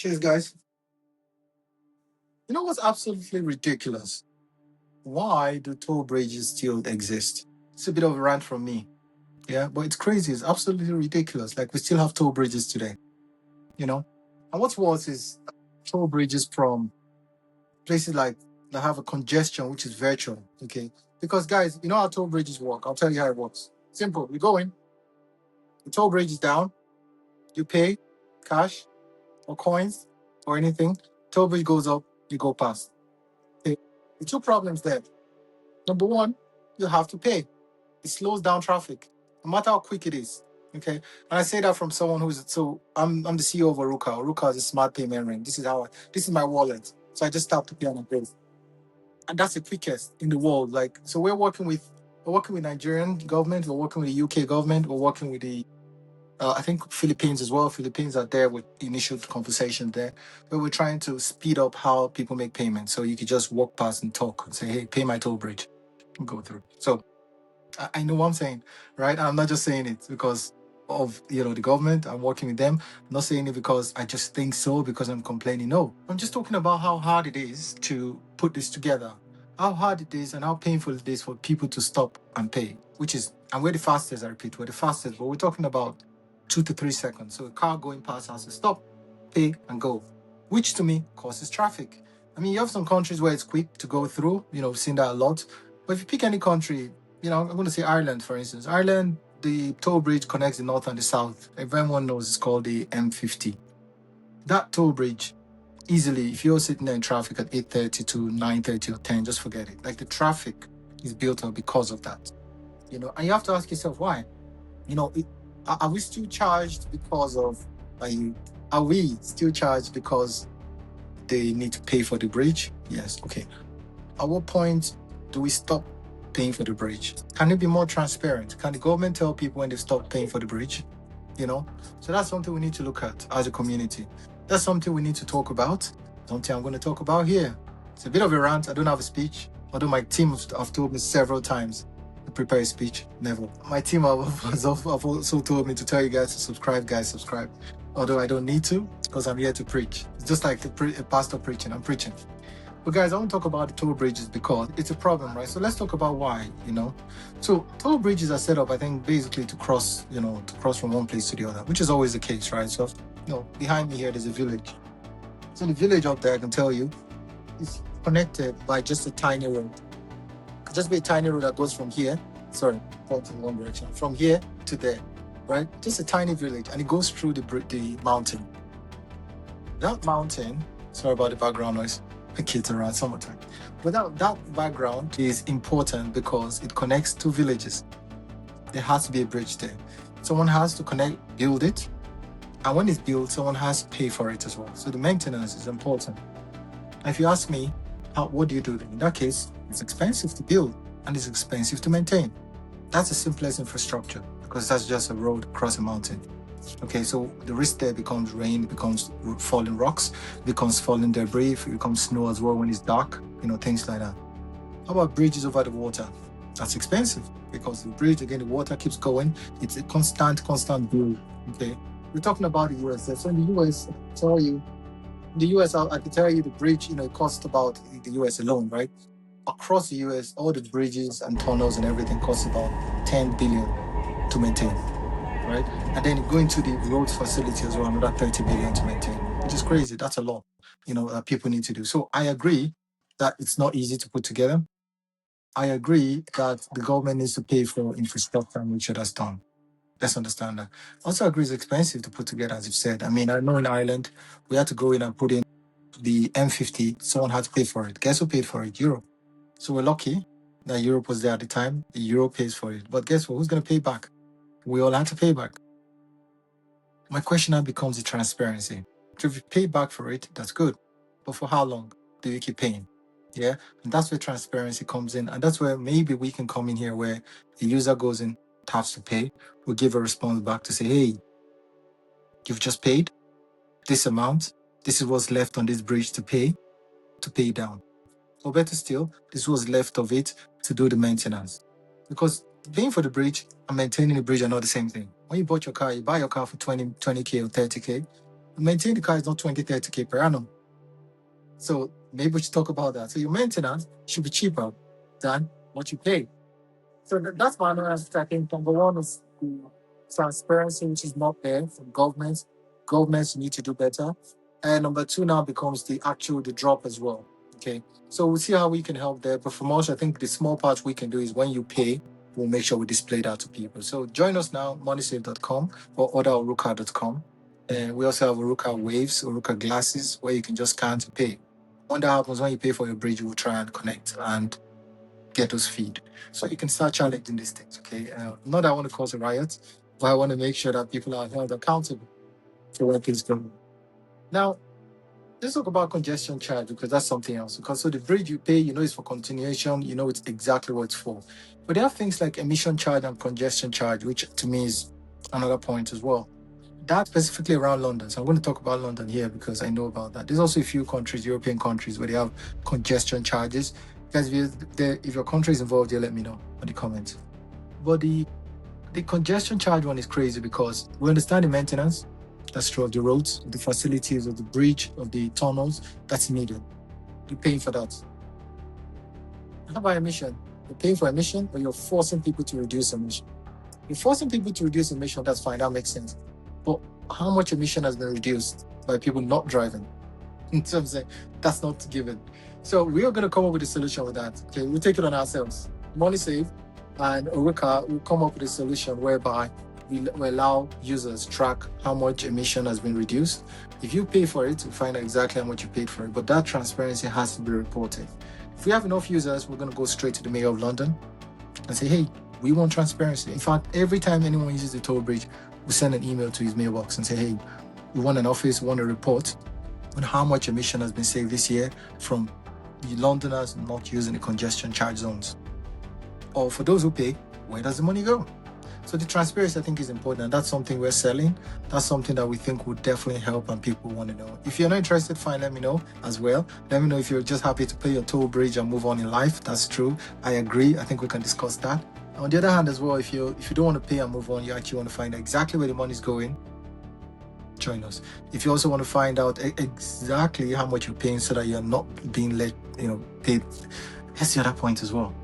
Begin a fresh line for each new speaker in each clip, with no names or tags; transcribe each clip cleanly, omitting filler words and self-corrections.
Cheers, guys. You know what's absolutely ridiculous? Why do toll bridges still exist? It's a bit of a rant from me. Yeah, but it's crazy. It's absolutely ridiculous. Like, we still have toll bridges today, you know? And what's worse is toll bridges from places like that have a congestion, which is virtual, okay? Because, guys, you know how toll bridges work? I'll tell you how it works. Simple. You go in, the toll bridge is down, you pay cash or coins or anything, toll bridge goes up, you go past. Okay. The two problems there. Number one, you have to pay. It slows down traffic, no matter how quick it is. Okay. And I say that from someone who's I'm the CEO of Orukka. Orukka is a smart payment ring. This is my wallet. So I just tap to pay on a bill. And that's the quickest in the world. Like, so we're working with Nigerian government, we're working with the UK government, we're working with the I think Philippines as well. Philippines are there with initial conversation there, but we're trying to speed up how people make payments. So you could just walk past and talk and say, "Hey, pay my toll bridge," and go through. So I know what I'm saying, right? I'm not just saying it because of the government. I'm working with them. I'm not saying it because I just think so because I'm complaining. No, I'm just talking about how hard it is to put this together, how hard it is, and how painful it is for people to stop and pay. And we're the fastest. I repeat, we're the fastest, but we're talking about 2 to 3 seconds. So a car going past has to stop, pay, and go, which to me causes traffic. I mean, you have some countries where it's quick to go through. We've seen that a lot. But if you pick any country, I'm going to say Ireland, for instance. Ireland, the toll bridge connects the north and the south. Everyone knows it's called the M50. That toll bridge, easily, if you're sitting there in traffic at 8:30 to 9:30 or 10, just forget it. Like, the traffic is built up because of that. And you have to ask yourself why. Are we still charged because of, are we still charged because they need to pay for the bridge? Yes. Okay. At what point do we stop paying for the bridge? Can it be more transparent? Can the government tell people when they stop paying for the bridge? So that's something we need to look at as a community. That's something we need to talk about. Something I'm going to talk about here. It's a bit of a rant. I don't have a speech, although my team have told me several times to prepare a speech. Never. My team have also told me to tell you guys to subscribe. Guys, subscribe. Although I don't need to, because I'm here to preach. It's just like a pastor preaching. I'm preaching. But guys, I want to talk about the toll bridges because it's a problem, right? So let's talk about why, So toll bridges are set up, I think, basically to cross from one place to the other, which is always the case, right? So, behind me here, there's a village. So the village up there, I can tell you, is connected by just a tiny road. It could just be a tiny road that goes from here, pointing in one direction, from here to there, right? Just a tiny village, and it goes through the mountain. That mountain, sorry about the background noise. The kids around summertime. But that background is important because it connects two villages. There has to be a bridge there. Someone has to build it. And when it's built, someone has to pay for it as well. So the maintenance is important. And if you ask me, what do you do? In that case, it's expensive to build and it's expensive to maintain. That's the simplest infrastructure because that's just a road across a mountain. Okay, so the risk there becomes rain, becomes falling rocks, becomes falling debris, it becomes snow as well when it's dark, things like that. How about bridges over the water? That's expensive because the bridge, again, the water keeps going. It's a constant bill. Okay, we're talking about the US. So in the US, I can tell you the bridge, it costs about the US alone, right? Across the US, all the bridges and tunnels and everything costs about 10 billion to maintain. Right? And then going to the roads facility as well, another 30 billion to maintain, which is crazy. That's a lot, that people need to do. So I agree that it's not easy to put together. I agree that the government needs to pay for infrastructure and make sure that's done. Let's understand that. Also agree it's expensive to put together, as you've said. I mean, I know in Ireland, we had to go in and put in the M50. Someone had to pay for it. Guess who paid for it? Europe. So we're lucky that Europe was there at the time. The Euro pays for it. But guess what? Who's going to pay back? We all had to pay back. My question now becomes the transparency. So if you pay back for it, that's good. But for how long do you keep paying? Yeah. And that's where transparency comes in. And that's where maybe we can come in here where the user goes in, taps to pay, we'll give a response back to say, hey, you've just paid this amount. This is what's left on this bridge to pay down. Or better still, this was left of it to do the maintenance. Because paying for the bridge and maintaining the bridge are not the same thing. When you bought your car, you buy your car for 20K or 30K. Maintain the car is not 20, 30K per annum. So maybe we should talk about that. So your maintenance should be cheaper than what you pay. So that's my analysis. I think number one is the transparency, which is not there from governments. Governments need to do better. And number two now becomes the drop as well. Okay. So we'll see how we can help there. But from us, I think the small part we can do is when you pay, we'll make sure we display that to people. So join us now, moneysave.com or orderorukka.com. And we also have Orukka Waves, Orukka Glasses, where you can just scan to pay. When that happens, when you pay for your bridge, we'll try and connect and get those feed. So you can start challenging these things, okay? Not that I want to cause a riot, but I want to make sure that people are held accountable for where things go. Now, let's talk about congestion charge because that's something else. Because so the bridge you pay, you know, is for continuation, you know, it's exactly what it's for. But there are things like emission charge and congestion charge, which to me is another point as well. That specifically around London. So I'm going to talk about London here because I know about that. There's also a few countries, European countries, where they have congestion charges. Guys, if your country is involved, let me know in the comments. But the congestion charge one is crazy because we understand the maintenance, that's true, of the roads, the facilities, of the bridge, of the tunnels, that's needed. You're paying for that. How about emission? You're paying for emission, or you're forcing people to reduce emission. You're forcing people to reduce emission, that's fine, that makes sense. But how much emission has been reduced by people not driving? So I'm saying that's not given. So we are going to come up with a solution with that. Okay, we'll take it on ourselves. Money Save and Orukka will come up with a solution whereby we allow users track how much emission has been reduced. If you pay for it, we find out exactly how much you paid for it. But that transparency has to be reported. If we have enough users, we're going to go straight to the Mayor of London and say, hey, we want transparency. In fact, every time anyone uses the toll bridge, we send an email to his mailbox and say, hey, we want an office, we want a report on how much emission has been saved this year from the Londoners not using the congestion charge zones. Or for those who pay, where does the money go? So the transparency, I think, is important. And that's something we're selling. That's something that we think would definitely help and people want to know. If you're not interested, fine, let me know as well. Let me know if you're just happy to pay your toll bridge and move on in life. That's true. I agree. I think we can discuss that. On the other hand as well, if you don't want to pay and move on, you actually want to find out exactly where the money is going, join us. If you also want to find out exactly how much you're paying so that you're not being paid, that's the other point as well.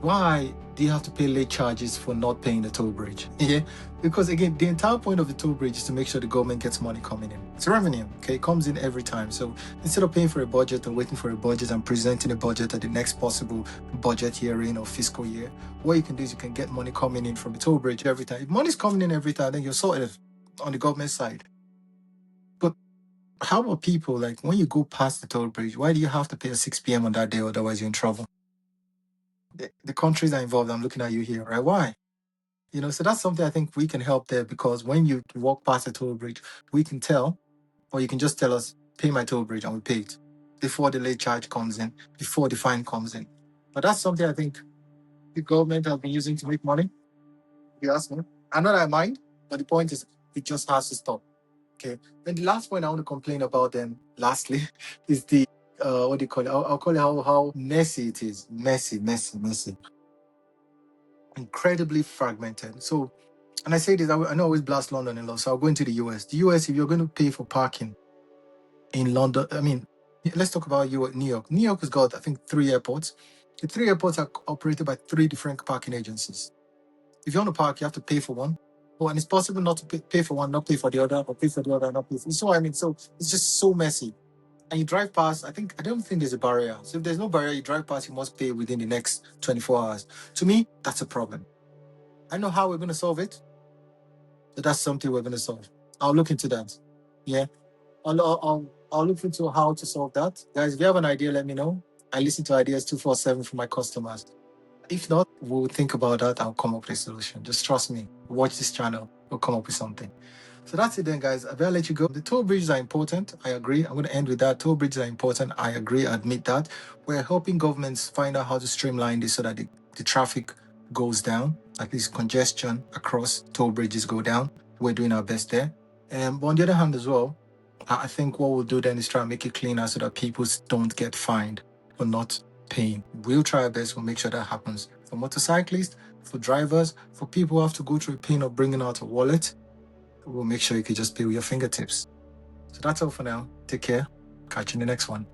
Why do you have to pay late charges for not paying the toll bridge? Yeah, because again, the entire point of the toll bridge is to make sure the government gets money coming in. It's revenue, okay? It comes in every time. So instead of paying for a budget or waiting for a budget and presenting a budget at the next possible budget hearing or fiscal year, what you can do is you can get money coming in from the toll bridge every time. If money's coming in every time, then you're sorted on the government side. But how about people, like when you go past the toll bridge, why do you have to pay at 6 p.m. on that day? Otherwise you're in trouble. The countries are involved. I'm looking at you here, right? Why? So that's something I think we can help there because when you walk past the toll bridge, we can tell, or you can just tell us, pay my toll bridge and we pay it before the late charge comes in, before the fine comes in. But that's something I think the government has been using to make money. If you ask me, I'm not I mind, but the point is it just has to stop. Okay. Then the last point I want to complain about then, lastly, is the what do you call it? I'll call it how messy it is. Messy. Incredibly fragmented. So, and I say this, I know I always blast London a lot, so I'll go into the US. The US, if you're going to pay for parking in London, I mean, let's talk about New York. New York has got, I think, 3 airports. The 3 airports are operated by 3 different parking agencies. If you want to park, you have to pay for one. Oh, and it's possible not to pay for one, not pay for the other, or pay for the other, not pay for. So I mean, so it's just so messy. And you drive past, I don't think there's a barrier. So if there's no barrier, you drive past, you must pay within the next 24 hours. To me, that's a problem. I know how we're going to solve it, but that's something we're going to solve. I'll look into that. Yeah. I'll look into how to solve that. Guys, if you have an idea, let me know. I listen to ideas 247 from my customers. If not, we'll think about that. I'll come up with a solution. Just trust me. Watch this channel. We'll come up with something. So that's it then, guys. I better let you go. The toll bridges are important. I agree. I'm going to end with that. Toll bridges are important. I agree. I admit that. We're helping governments find out how to streamline this so that the traffic goes down. At least congestion across toll bridges go down. We're doing our best there. But on the other hand as well, I think what we'll do then is try and make it cleaner so that people don't get fined for not paying. We'll try our best. We'll make sure that happens. For motorcyclists, for drivers, for people who have to go through a pain of bringing out a wallet, we'll make sure you can just pay with your fingertips. So that's all for now. Take care. Catch you in the next one.